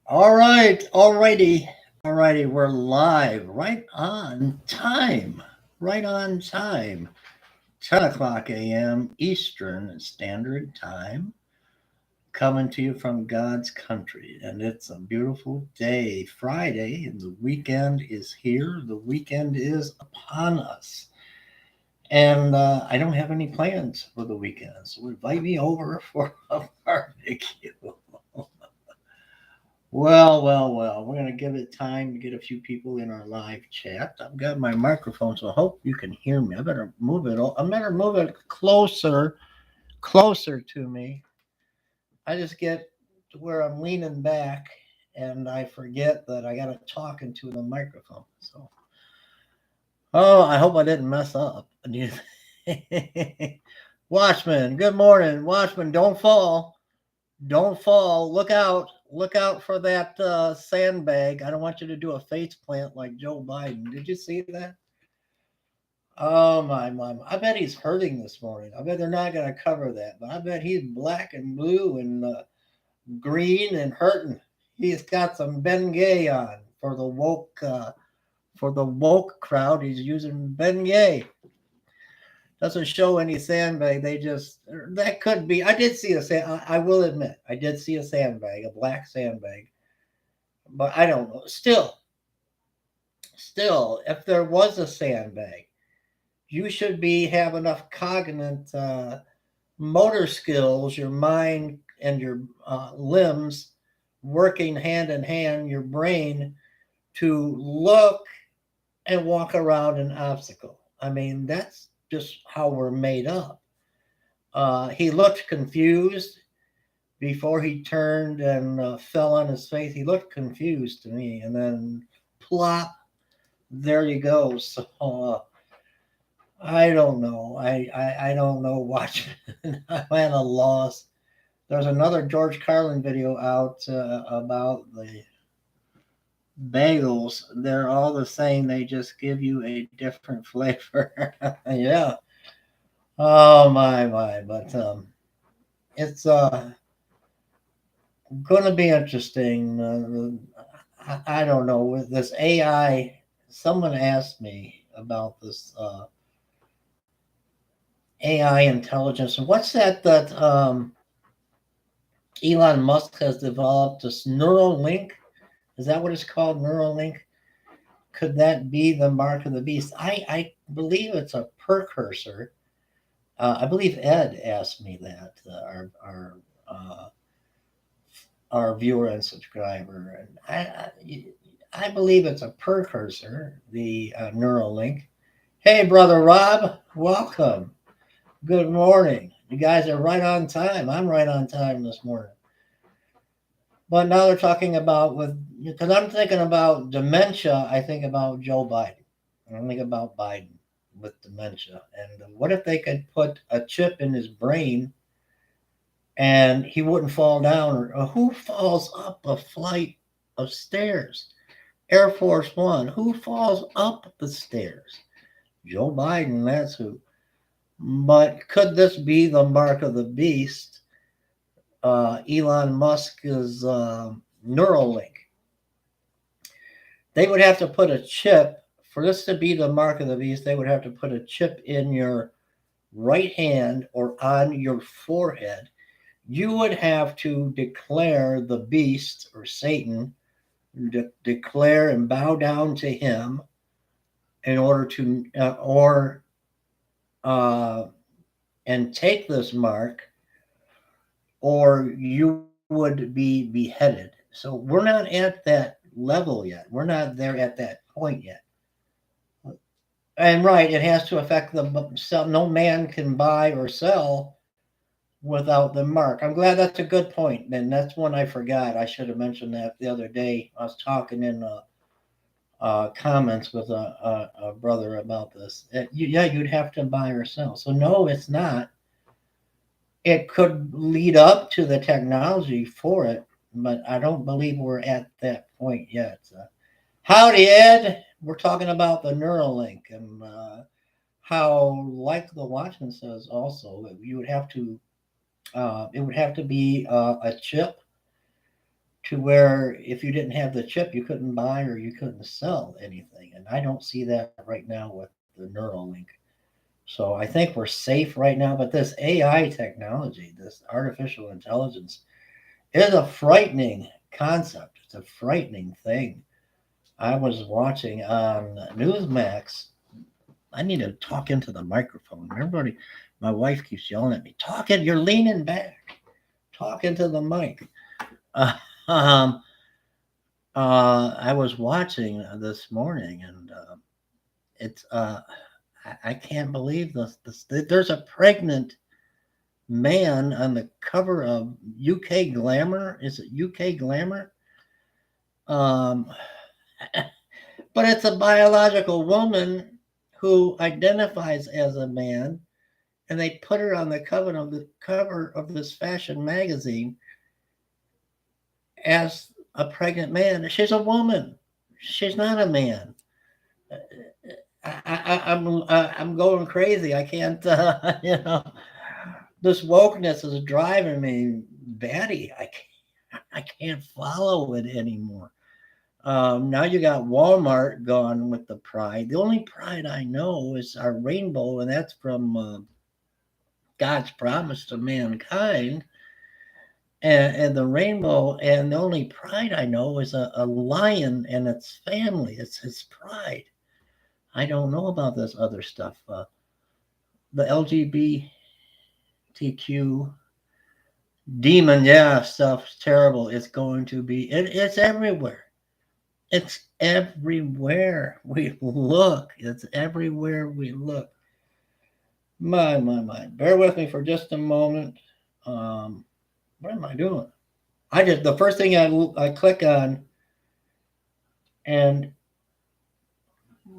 All right, alrighty, we're live, right on time, right on time. 10 o'clock a.m. Eastern Standard Time, coming to you from God's country. And it's a beautiful day, Friday, and the weekend is here. The weekend is upon us. And I don't have any plans for the weekend, so invite me over for a barbecue. Well. We're gonna give it time to get a few people in our live chat. I've got my microphone, so I hope you can hear me. I better move it closer to me. I just get to where I'm leaning back, and I forget that I got to talk into the microphone. So, oh, I hope I didn't mess up. Watchman, good morning, Watchman. Don't fall. Don't fall. Look out for that sandbag. I don't want you to do a face plant like Joe Biden. Did you see that? Oh my. I bet he's hurting this morning. I bet they're not going to cover that. But I bet he's black and blue and green and hurting. He's got some Bengay on for the woke crowd. He's using Bengay. Doesn't show any sandbag. They just that could be. I did see a sand. I will admit, I did see a sandbag, a black sandbag, but I don't know. Still, if there was a sandbag, you should be have enough cognate motor skills, your mind and your limbs working hand in hand, your brain to look and walk around an obstacle. I mean, that's just how we're made up. He looked confused before he turned and fell on his face. He looked confused to me, and then plop, there you go. So I don't know. I don't know. Watching, I'm at a loss. There's another George Carlin video out about the bagels. They're all the same. They just give you a different flavor. Yeah. Oh my. But it's going to be interesting. I don't know with this AI. Someone asked me about this AI intelligence. What's that Elon Musk has developed? This neural link. Is that what it's called? Neural link. Could that be the mark of the beast? I believe it's a precursor. I believe Ed asked me that. Our viewer and subscriber, and I believe it's a precursor, the Neuralink. Hey, brother Rob, welcome. Good morning. You guys are right on time. I'm right on time this morning. But now they're talking about because I'm thinking about dementia. I think about Joe Biden. I think about Biden with dementia. And what if they could put a chip in his brain and he wouldn't fall down? Or who falls up a flight of stairs? Air Force One. Who falls up the stairs? Joe Biden, that's who. But could this be the mark of the beast? Elon Musk is Neuralink. They would have to put a chip for this to be the mark of the beast. They would have to put a chip in your right hand or on your forehead. You would have to declare the beast or Satan, declare and bow down to him in order to and take this mark, or you would be beheaded. So we're not at that level yet. We're not there at that point yet. And right, it has to affect the sell. No man can buy or sell without the mark. I'm glad that's a good point, and that's one I forgot. I should have mentioned that the other day. I was talking in comments with a brother about this. Yeah, you'd have to buy or sell. So no, it's not. It could lead up to the technology for it, but I don't believe we're at that point yet. Howdy, Ed. We're talking about the Neuralink and how, like the Watchman says, also you would have to. It would have to be a chip to where if you didn't have the chip, you couldn't buy or you couldn't sell anything. And I don't see that right now with the Neuralink. So I think we're safe right now. But this AI technology, this artificial intelligence, is a frightening concept. It's a frightening thing. I was watching on Newsmax. I need to talk into the microphone. Everybody, my wife keeps yelling at me, talk it, you're leaning back. Talk into the mic. Uh, um, I was watching this morning, and it's I can't believe this. There's a pregnant man on the cover of UK Glamour. Is it UK Glamour? Um, but it's a biological woman who identifies as a man, and they put her on the cover of this fashion magazine as a pregnant man. She's a woman. She's not a man. I'm going crazy. I can't. This wokeness is driving me batty. I can't follow it anymore. Now you got Walmart gone with the pride. The only pride I know is our rainbow, and that's from God's promise to mankind. And the rainbow, and the only pride I know is a lion and its family. It's his pride. I don't know about this other stuff. The LGBTQ demon, yeah, stuff's terrible. It's going to be, it's everywhere. It's everywhere we look. It's everywhere we look. My. Bear with me for just a moment. What am I doing? The first thing I click on, and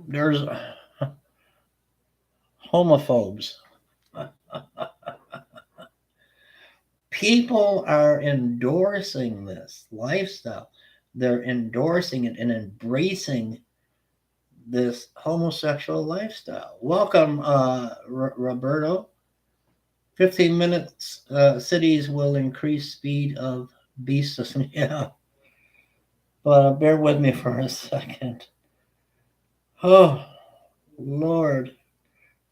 there's homophobes. People are endorsing this lifestyle. They're endorsing it and embracing this homosexual lifestyle. Welcome, Roberto. 15 minutes, cities will increase speed of beasts. Yeah, but bear with me for a second. Oh, Lord.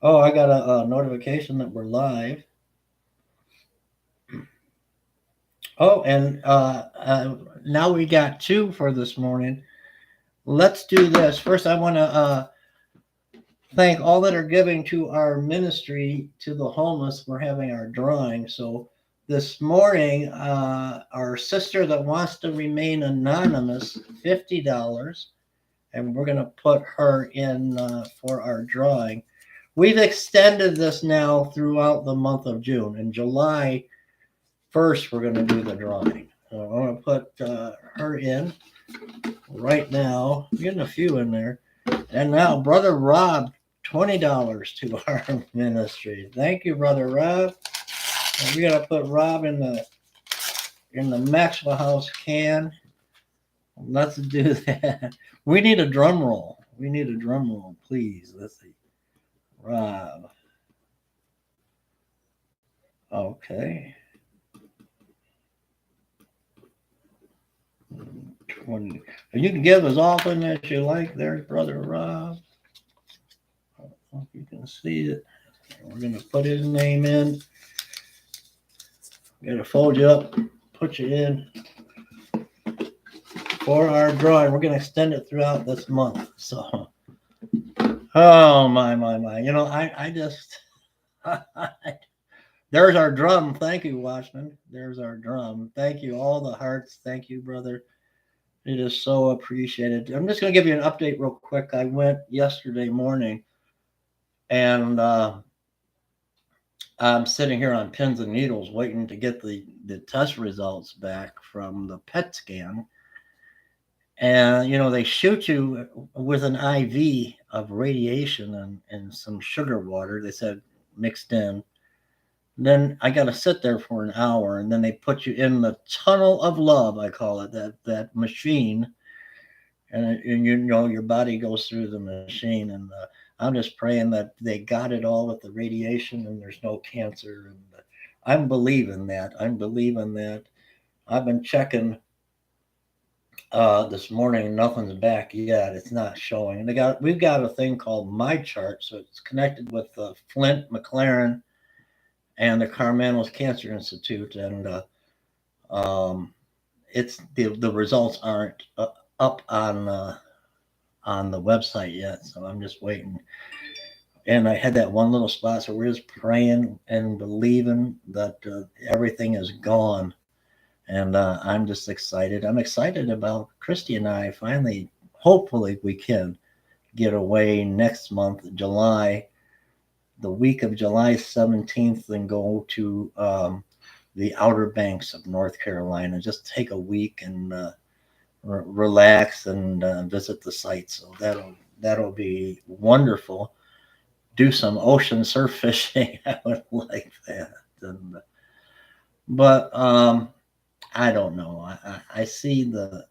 Oh, I got a notification that we're live. Oh, and now we got two for this morning. Let's do this. First, I want to thank all that are giving to our ministry to the homeless. We're having our drawing. So this morning, our sister that wants to remain anonymous, $50, and we're going to put her in for our drawing. We've extended this now throughout the month of June. In July 1st, we're going to do the drawing. So I'm going to put her in right now. I'm getting a few in there. And now, Brother Rob, $20 to our ministry. Thank you, Brother Rob. And we got to put Rob in the Maxwell House can. Let's do that. We need a drum roll. We need a drum roll, please. Let's see. Rob. Okay. 20. You can give as often as you like. There's Brother Rob. I don't know if you can see it. We're going to put his name in. Got to fold you up, put you in for our drawing. We're going to extend it throughout this month. So, oh, my. I just, there's our drum. Thank you, Watchman. There's our drum. Thank you. All the hearts. Thank you, brother. It is so appreciated. I'm just going to give you an update real quick. I went yesterday morning, and I'm sitting here on pins and needles waiting to get the test results back from the PET scan. And, they shoot you with an IV of radiation and some sugar water, they said, mixed in. Then I got to sit there for an hour, and then they put you in the tunnel of love, I call it, that machine. And your body goes through the machine. And I'm just praying that they got it all with the radiation and there's no cancer. And I'm believing that. I've been checking This morning, nothing's back yet. It's not showing. We've got a thing called My Chart, so it's connected with Flint, McLaren, and the Carmenos Cancer Institute, and um, it's the results aren't up on the website yet, so I'm just waiting. And I had that one little spot, so we're just praying and believing that everything is gone. And I'm just excited. I'm excited about Christy and I finally, hopefully, we can get away next month, July, the week of July 17th, and go to the Outer Banks of North Carolina. Just take a week and relax and visit the sites. So that'll be wonderful. Do some ocean surf fishing. I would like that. And, but I don't know. I see the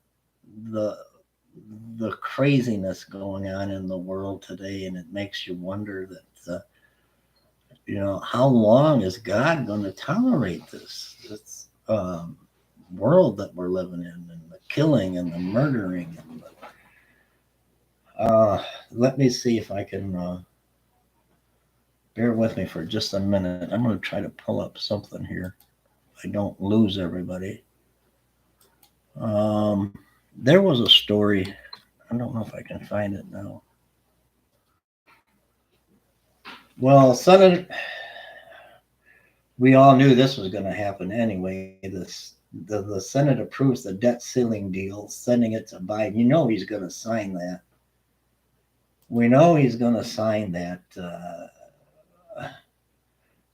the craziness going on in the world today, and it makes you wonder that how long is God going to tolerate this world that we're living in, and the killing and the murdering and let me see if I can bear with me for just a minute. I'm going to try to pull up something here. I don't lose everybody. There was a story. I don't know if I can find it now. Well, Senate, we all knew this was going to happen anyway. The Senate approves the debt ceiling deal, sending it to Biden. You know he's going to sign that. We know he's going to sign that.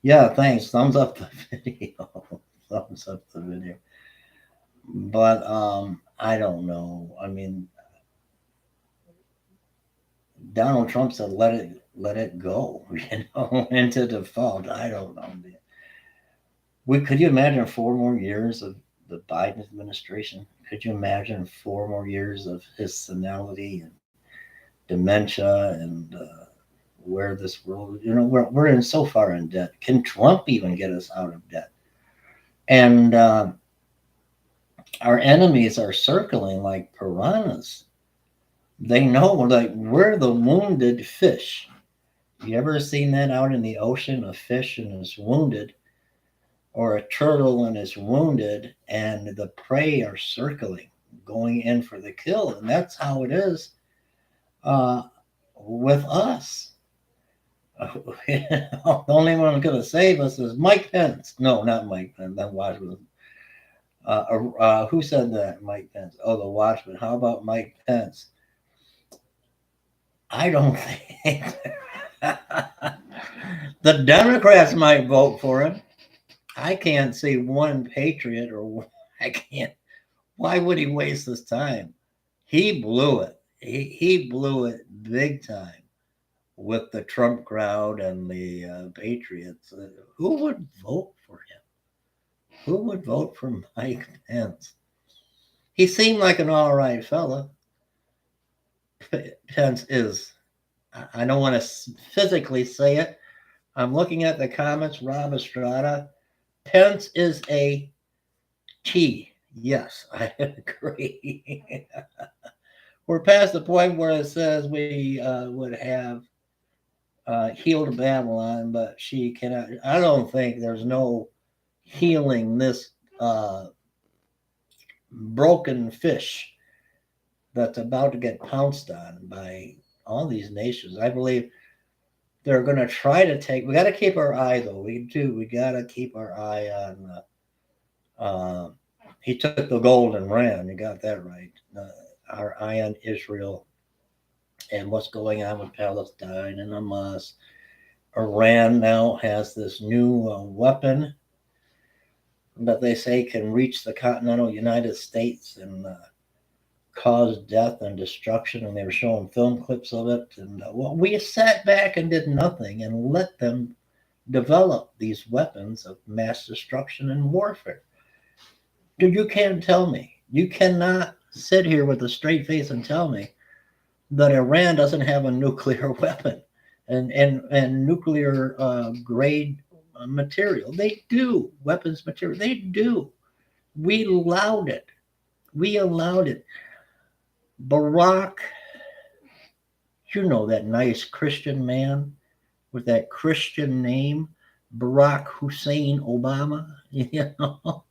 Yeah, thanks. Thumbs up the video. Thumbs up the video. But I don't know. I mean, Donald Trump said let it go, into default. I don't know. Could you imagine 4 more years of the Biden administration? Could you imagine 4 more years of his senility and dementia and where this world? We're in so far in debt. Can Trump even get us out of debt? And our enemies are circling like piranhas. They know, like, we're the wounded fish. You ever seen that out in the ocean? A fish and is wounded, or a turtle and is wounded, and the prey are circling, going in for the kill. And that's how it is with us. The only one going to save us is Mike Pence. No, not Mike Pence. That Watchman. Who said that? Mike Pence. Oh, the Watchman. How about Mike Pence? I don't think the Democrats might vote for him. I can't see one patriot, or I can't. Why would he waste his time? He blew it. He blew it big time with the Trump crowd and the patriots. Who would vote for him? Who would vote for Mike Pence? He seemed like an all right fella. Pence is. I don't want to physically say it. I'm looking at the comments. Rob Estrada. Pence is a T. Yes, I agree. We're past the point where it says we would have healed Babylon, but she cannot. I don't think there's no healing this broken fish that's about to get pounced on by all these nations. I believe they're going to try to take. We got to keep our eye, though. We do. We got to keep our eye on. He took the gold and ran. You got that right. Our eye on Israel and what's going on with Palestine and Hamas. Iran now has this new weapon that they say can reach the continental United States and cause death and destruction. And they were showing film clips of it. And we sat back and did nothing and let them develop these weapons of mass destruction and warfare. Dude, you can't tell me. You cannot sit here with a straight face and tell me that Iran doesn't have a nuclear weapon and nuclear grade material. They do. Weapons material. They do. We allowed it. We allowed it. Barack, you know, that nice Christian man with that Christian name, Barack Hussein Obama. You know,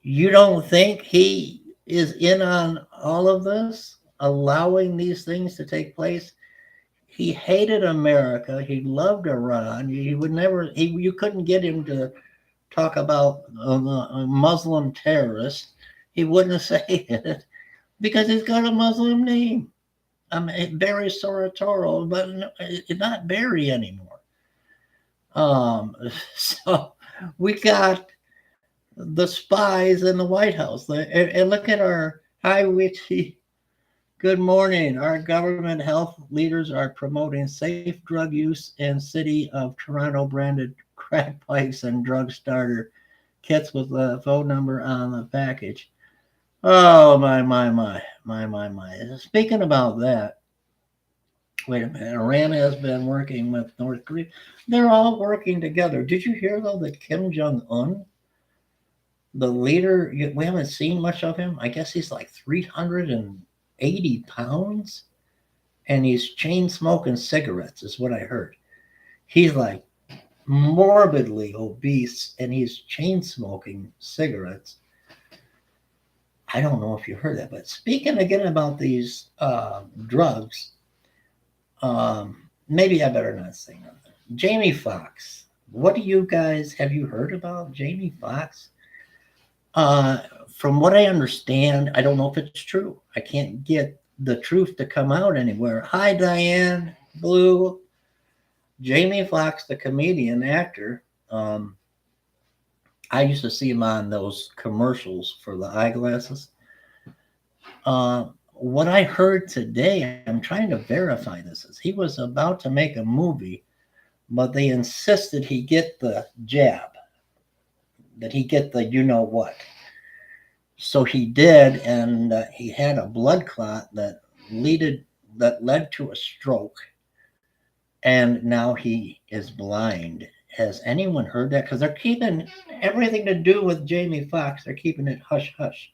you don't think he is in on all of this, allowing these things to take place? He hated America. He loved Iran. He would never. You couldn't get him to talk about Muslim terrorists. He wouldn't say it because he's got a Muslim name. I mean, Barry Soratoro, but not Barry anymore. So we got the spies in the White House. And look at our hi witchy. Good morning. Our government health leaders are promoting safe drug use in city of Toronto branded crack pipes and drug starter kits with a phone number on the package. Oh my. Speaking about that, wait a minute. Iran has been working with North Korea. They're all working together. Did you hear though that Kim Jong Un, the leader, we haven't seen much of him. I guess he's like 380 pounds, and he's chain smoking cigarettes, is what I heard. He's like morbidly obese, and he's chain smoking cigarettes. I don't know if you heard that, but speaking again about these drugs, maybe I better not say nothing. Jamie Foxx. What do you guys have you heard about Jamie Foxx? Uh, from what I understand, I don't know if it's true. I can't get the truth to come out anywhere. Hi, Diane Blue. Jamie Foxx, the comedian actor. I used to see him on those commercials for the eyeglasses. What I heard today, I'm trying to verify this, is he was about to make a movie, but they insisted he get the jab, that he get the you know what. So he did, and he had a blood clot that led to a stroke, and now he is blind. Has anyone heard that? Because they're keeping everything to do with Jamie Foxx. They're keeping it hush hush.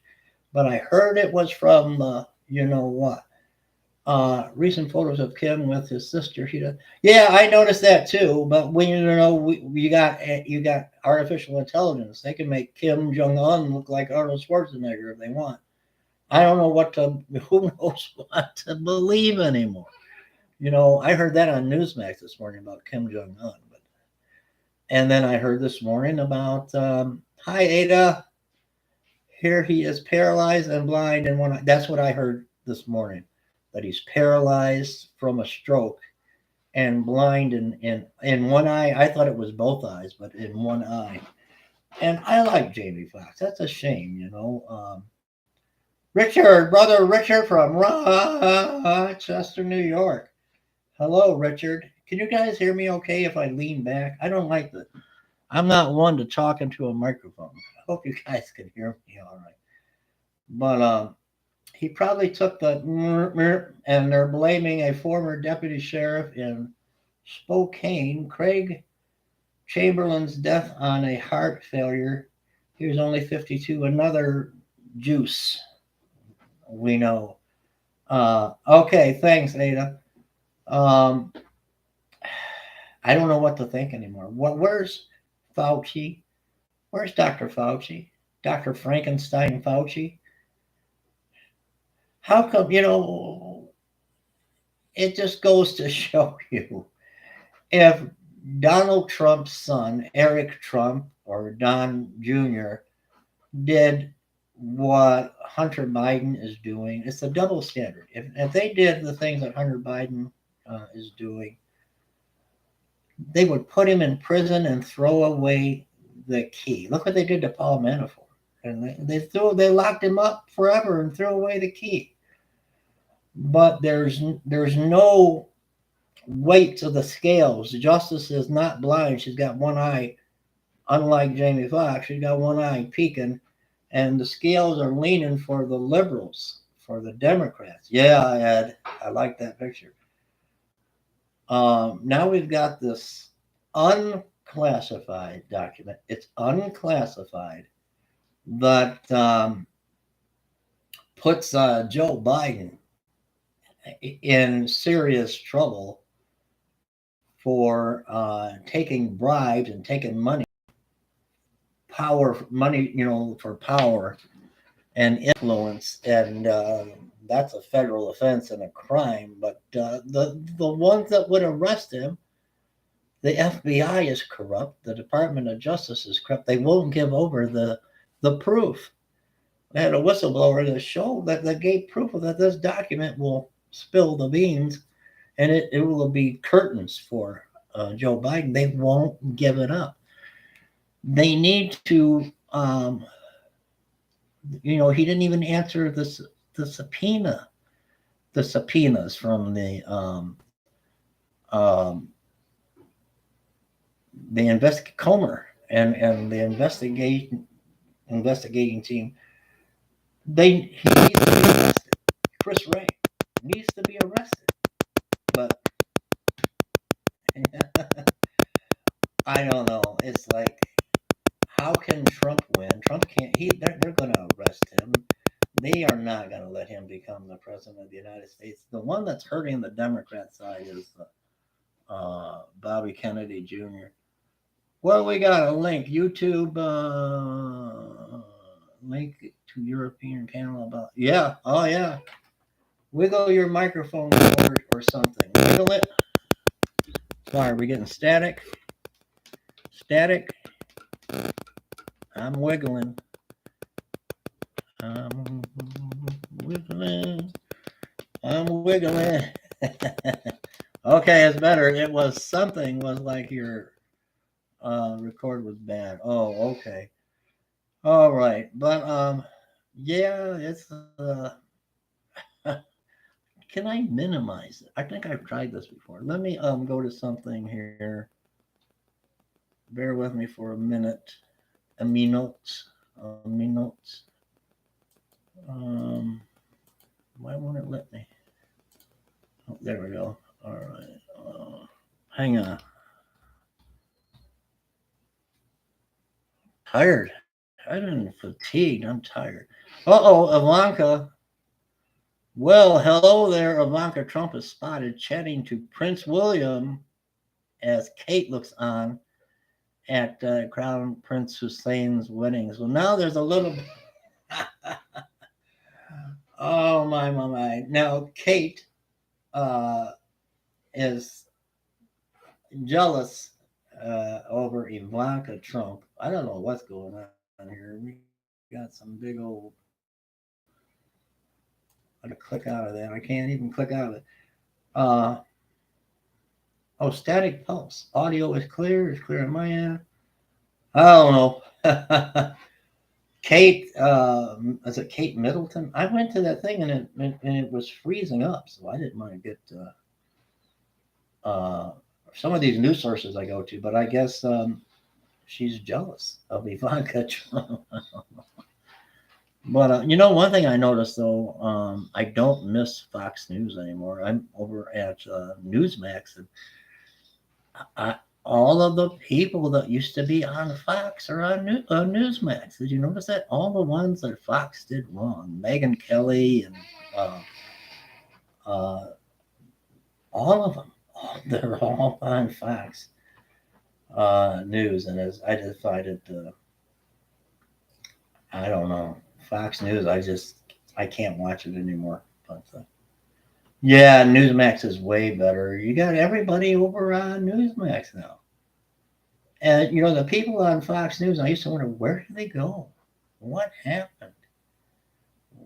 But I heard it was from the you know what. Recent photos of Kim with his sister. She does. Yeah, I noticed that too. But when you got artificial intelligence, they can make Kim Jong Un look like Arnold Schwarzenegger if they want. I don't know who knows what to believe anymore. You know, I heard that on Newsmax this morning about Kim Jong Un, and then I heard this morning about hi Ada. Here he is paralyzed and blind in one eye. That's what I heard this morning. That he's paralyzed from a stroke and blind in one eye. I thought it was both eyes, but in one eye. And I like Jamie Foxx. That's a shame, you know. Richard, brother Richard from Rochester, New York. Hello, Richard. Can you guys hear me okay if I lean back? I don't like the. I'm not one to talk into a microphone. I hope you guys can hear me all right. But he probably took the and they're blaming a former deputy sheriff in Spokane, Craig Chamberlain's death on a heart failure. He was only 52. Another juice, we know. Okay, thanks, Ada. Um, I don't know what to think anymore. Where's Fauci? Where's Dr. Fauci? Dr. Frankenstein Fauci? How come, it just goes to show you if Donald Trump's son, Eric Trump, or Don Jr., did what Hunter Biden is doing, it's a double standard. If they did the things that Hunter Biden is doing, they would put him in prison and throw away the key. Look what they did to Paul Manafort. And they locked him up forever and threw away the key. But there's no weight to the scales. Justice is not blind. She's got one eye, unlike Jamie Foxx. She's got one eye peeking, and the scales are leaning for the liberals, for the Democrats. Yeah, Ed, I like that picture. Now we've got this unclassified document. It's unclassified, but puts Joe Biden in serious trouble for taking bribes and taking money, for power and influence, and that's a federal offense and a crime. But the ones that would arrest him, the FBI is corrupt, the Department of Justice is corrupt. They won't give over the proof. I had a whistleblower that showed that gave proof of that this document will spill the beans, and it will be curtains for Joe Biden. They won't give it up. They need to. He didn't even answer the subpoena, the subpoenas from um, the Comer and the investigating team. He needs to be arrested. Chris Wray needs to be arrested. But I don't know. It's like, how can Trump win? Trump can't. They're going to arrest him. They are not going to let him become the president of the United States. The one that's hurting the Democrat side is Bobby Kennedy Jr. Well, we got a link, YouTube link to European panel about, yeah, oh yeah. Wiggle your microphone or something. Wiggle it. Sorry, we're getting static. Static. I'm wiggling. I'm wiggling. I'm wiggling. Okay, it's better. It was something was like your record was bad. Oh, okay. All right. But yeah, it's can I minimize it? I think I've tried this before. Let me go to something here. Bear with me for a minute. A minute. Why won't it let me? Oh, there we go. All right. Hang on. Tired. I'm fatigued. I'm tired. Uh-oh, Ivanka. Well, hello there. Ivanka Trump is spotted chatting to Prince William as Kate looks on at Crown Prince Hussein's wedding. So now there's a little. Oh my! Now Kate is jealous over Ivanka Trump. I don't know what's going on here. We got some big old. I gotta click out of that. I can't even click out of it. Static pulse. Audio is clear. It's clear on my end. I don't know. Kate, is it Kate Middleton? I went to that thing and it was freezing up, so I didn't want to get some of these news sources I go to, but I guess she's jealous of Ivanka Trump. But one thing I noticed though, I don't miss Fox News anymore. I'm over at Newsmax, and all of the people that used to be on Fox are on Newsmax. Did you notice that? All the ones that Fox did wrong, Megyn Kelly and all of them, they're all on Fox News. And as I decided, I don't know, Fox News. I can't watch it anymore. But yeah, Newsmax is way better. You got everybody over on Newsmax now. And the people on Fox News, I used to wonder, where did they go? What happened?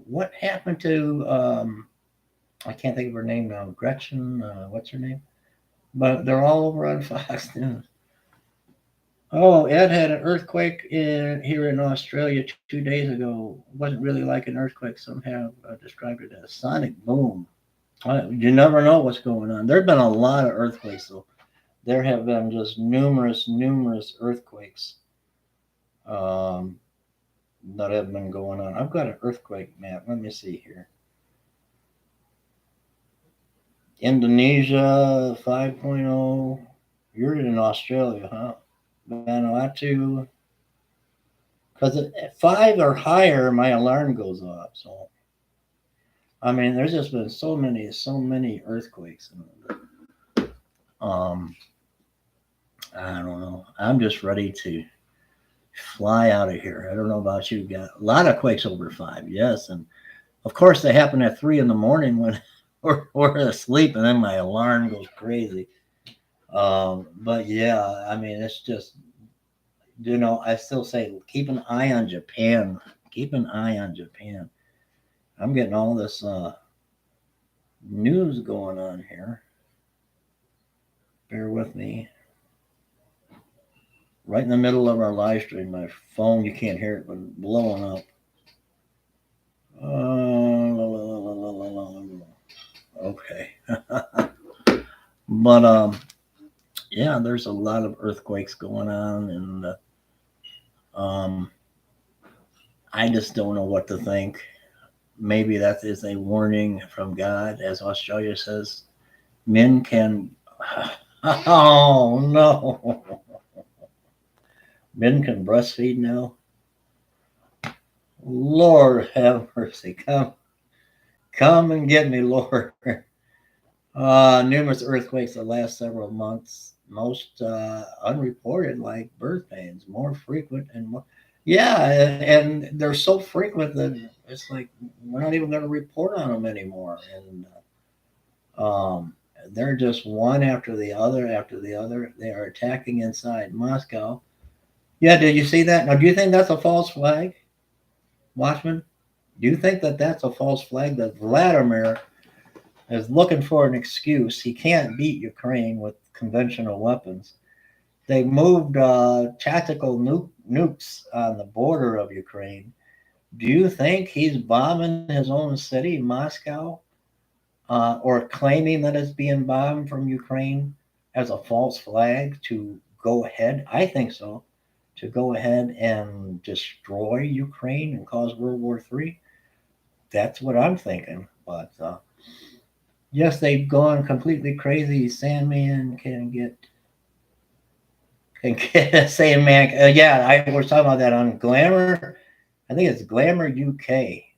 What happened to I can't think of her name now. Gretchen, what's her name? But they're all over on Fox News. Oh, Ed had an earthquake here in Australia 2 days ago. It wasn't really like an earthquake. Some have described it as sonic boom. You never know what's going on. There have been a lot of earthquakes, though. There have been just numerous earthquakes that have been going on. I've got an earthquake map. Let me see here. Indonesia 5.0. You're in Australia, huh? Vanuatu. Because at 5 or higher, my alarm goes off. So I mean, there's just been so many earthquakes. Um, I don't know. I'm just ready to fly out of here. I don't know about you. Got a lot of quakes over 5, yes, and of course they happen at 3 in the morning when we're asleep, and then my alarm goes crazy. But yeah, I mean, it's just I still say keep an eye on Japan. Keep an eye on Japan. I'm getting all this news going on here. Bear with me. Right in the middle of our live stream, my phone, you can't hear it, but blowing up. Okay. But yeah, there's a lot of earthquakes going on, and um, I just don't know what to think. Maybe that is a warning from God, as Australia says. Men can. Oh no! Men can breastfeed now. Lord have mercy. Come and get me, Lord. Numerous earthquakes the last several months, most unreported, like birth pains, more frequent and more. Yeah, and they're so frequent that it's like we're not even going to report on them anymore. And they're just one after the other after the other. They are attacking inside Moscow. Yeah, did you see that? Now, do you think that's a false flag, Watchman? Do you think that that's a false flag that Vladimir is looking for an excuse? He can't beat Ukraine with conventional weapons. They moved tactical nukes on the border of Ukraine. Do you think he's bombing his own city, Moscow, or claiming that it's being bombed from Ukraine as a false flag to go ahead? I think so. To go ahead and destroy Ukraine and cause World War III. That's what I'm thinking. But yes, they've gone completely crazy. Sandman can get a Sandman. Yeah, I was talking about that on Glamour. I think it's Glamour UK.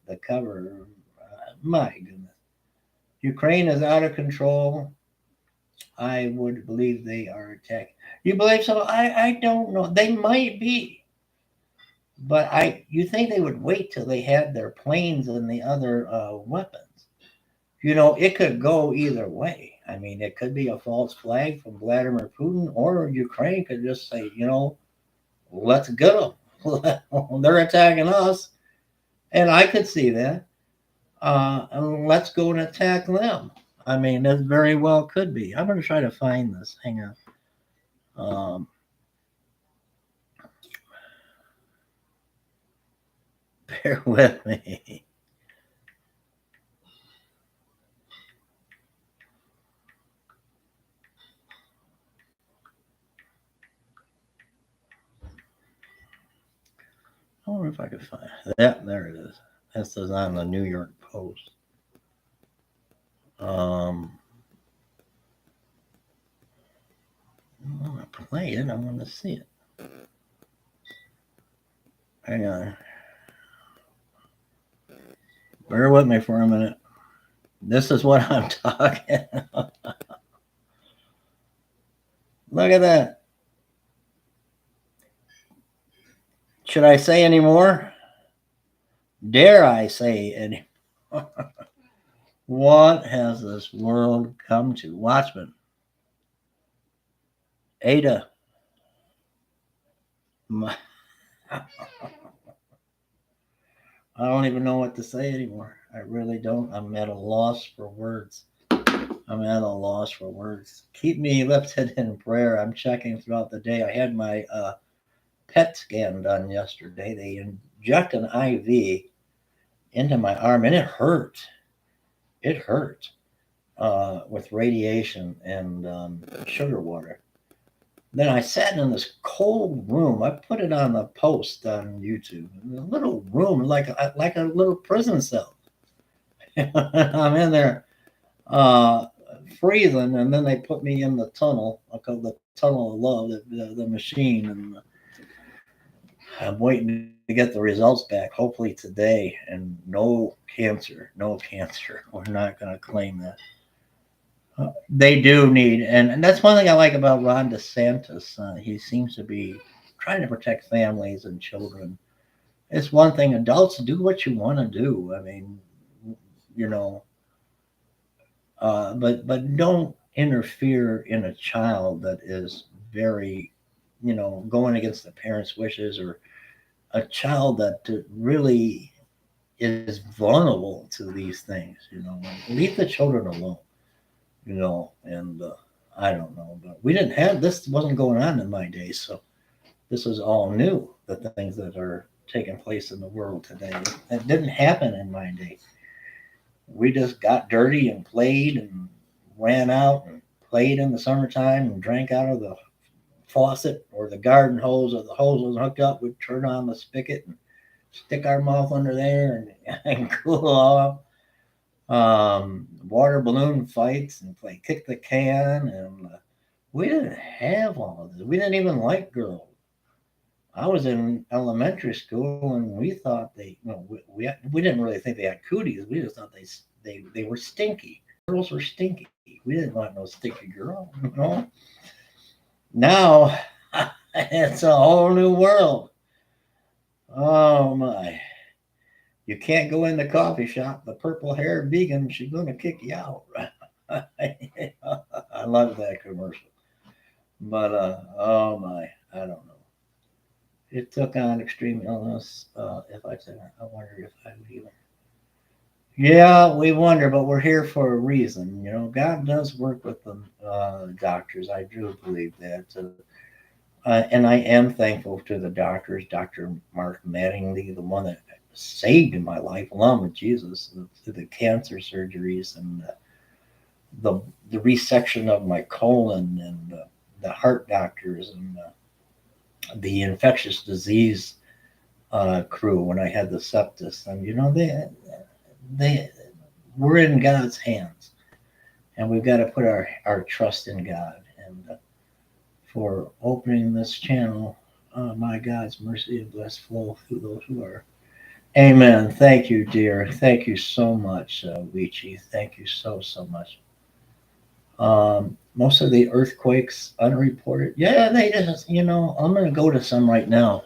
The cover. My goodness, Ukraine is out of control. I would believe they are attacking. You believe so? I don't know. They might be, but you think they would wait till they had their planes and the other weapons? It could go either way. I mean, it could be a false flag from Vladimir Putin, or Ukraine could just say, let's get them. They're attacking us, and I could see that. And let's go and attack them. I mean, that very well could be. I'm going to try to find this. Hang on. Bear with me. I wonder if I could find that. There it is. This is on the New York Post. I want to play it. I want to see it. Hang on. Bear with me for a minute. This is what I'm talking about. Look at that. Should I say any more? Dare I say any more? What has this world come to? Watchman. Ada. I don't even know what to say anymore. I really don't. I'm at a loss for words. I'm at a loss for words. Keep me lifted in prayer. I'm checking throughout the day. I had my PET scan done yesterday. They inject an IV into my arm, and it hurt. It hurt with radiation and sugar water. Then I sat in this cold room. I put it on the post on YouTube. A little room, like a little prison cell. I'm in there freezing, and then they put me in the tunnel. I call the tunnel of love, the machine, and I'm waiting to get the results back, hopefully today, and no cancer, no cancer. We're not going to claim that. They do need, and that's one thing I like about Ron DeSantis. He seems to be trying to protect families and children. It's one thing, adults do what you want to do. I mean, you know, but don't interfere in a child that is very, going against the parents' wishes, or a child that really is vulnerable to these things. Leave the children alone. And I don't know, but we didn't have this. Wasn't going on in my day, so this is all new. The things that are taking place in the world today that didn't happen in my day. We just got dirty and played and ran out and played in the summertime and drank out of the faucet or the garden hose, or the hose was hooked up. We'd turn on the spigot and stick our mouth under there and cool off. Water balloon fights and play kick the can, and we didn't have all of this. We didn't even like girls. I was in elementary school, and we thought we didn't really think they had cooties. We just thought they were stinky. Girls were stinky. We didn't want no stinky girl. Now it's a whole new world. Oh my! You can't go in the coffee shop. The purple hair vegan, she's gonna kick you out. I love that commercial. But oh my, I don't know. It took on extreme illness. If I said, I wonder if I would even. Yeah, we wonder, but we're here for a reason. God does work with the doctors. I do believe that. And I am thankful to the doctors, Dr. Mark Mattingly, the one that saved my life, along with Jesus, the cancer surgeries and the resection of my colon, and the heart doctors, and the infectious disease crew when I had the sepsis. And they we're in God's hands, and we've got to put our trust in God. And for opening this channel, my God's mercy and blessed flow through those who are. Amen. Thank you, dear. Thank you so much, Weechi. Thank you so much. Most of the earthquakes unreported. Yeah, they just, I'm going to go to some right now.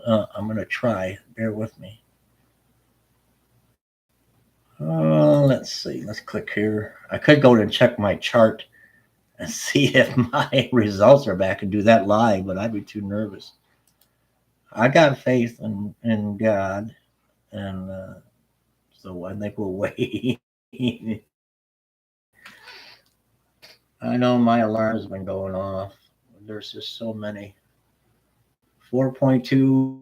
I'm going to try. Bear with me. Let's see. Let's click here. I could go and check my chart and see if my results are back and do that live, but I'd be too nervous. I got faith in God, and so I think we'll wait. I know my alarm's been going off. There's just so many. 4.2